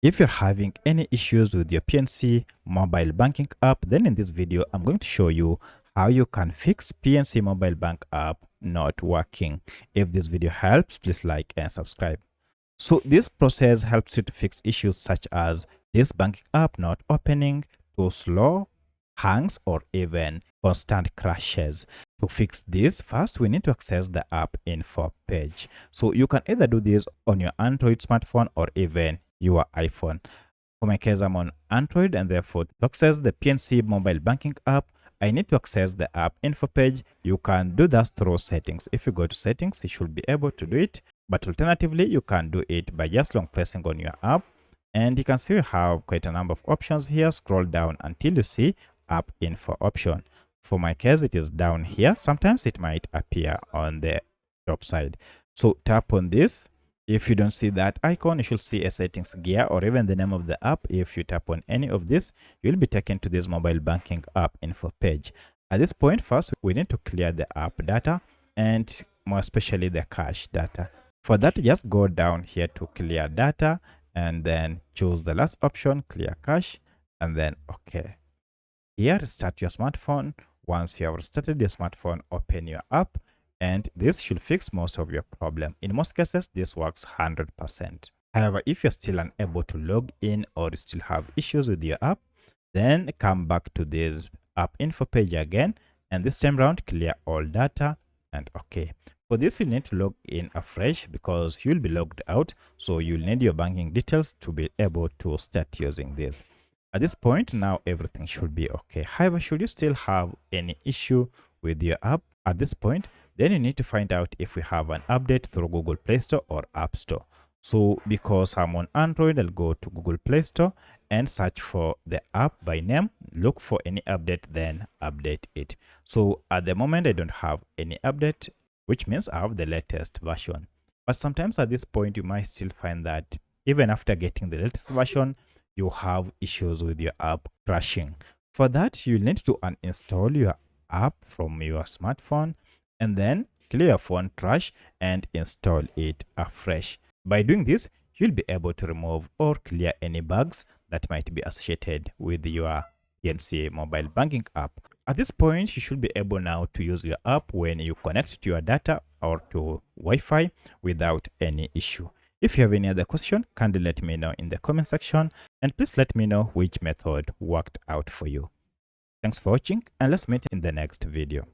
If you're having any issues with your PNC mobile banking app, then in this video, I'm going to show you how you can fix PNC mobile bank app not working. If this video helps, please like and subscribe. So this process helps you to fix issues such as this banking app not opening, too slow, hangs, or even constant crashes. To fix this, first we need to access the app info page. So you can either do this on your Android smartphone or even your iPhone. For my case, I'm on Android, and therefore to access the PNC mobile banking app, I need to access the app info page. You can do that through settings. If you go to settings, you should be able to do it. But alternatively, you can do it by just long pressing on your app. And you can see we have quite a number of options here. Scroll down until you see app info option. For my case, it is down here. Sometimes it might appear on the top side. So tap on this. If you don't see that icon, you should see a settings gear or even the name of the app. If you tap on any of this, you'll be taken to this mobile banking app info page. At this point, first, we need to clear the app data and more especially the cache data. For that, just go down here to clear data and then choose the last option, clear cache, and then OK. Here, restart your smartphone. Once you have restarted your smartphone, open your app, and this should fix most of your problem. In most cases, this works 100%. However, if you're still unable to log in or you still have issues with your app, then come back to this app info page again, and this time around, clear all data and OK. For this, you need to log in afresh because you'll be logged out, so you'll need your banking details to be able to start using this. At this point, now everything should be okay. However, should you still have any issue with your app at this point, then you need to find out if we have an update through Google Play Store or App Store. So because I'm on Android, I'll go to Google Play Store and search for the app by name, look for any update, then update it. So at the moment, I don't have any update, which means I have the latest version. But sometimes at this point, you might still find that even after getting the latest version, you have issues with your app crashing. For that, you need to uninstall your app from your smartphone and then clear your phone trash and install it afresh. By doing this, you'll be able to remove or clear any bugs that might be associated with your PNC mobile banking app. At this point, you should be able now to use your app when you connect to your data or to Wi-Fi without any issue. If you have any other question, kindly let me know in the comment section, and please let me know which method worked out for you. Thanks for watching, and let's meet in the next video.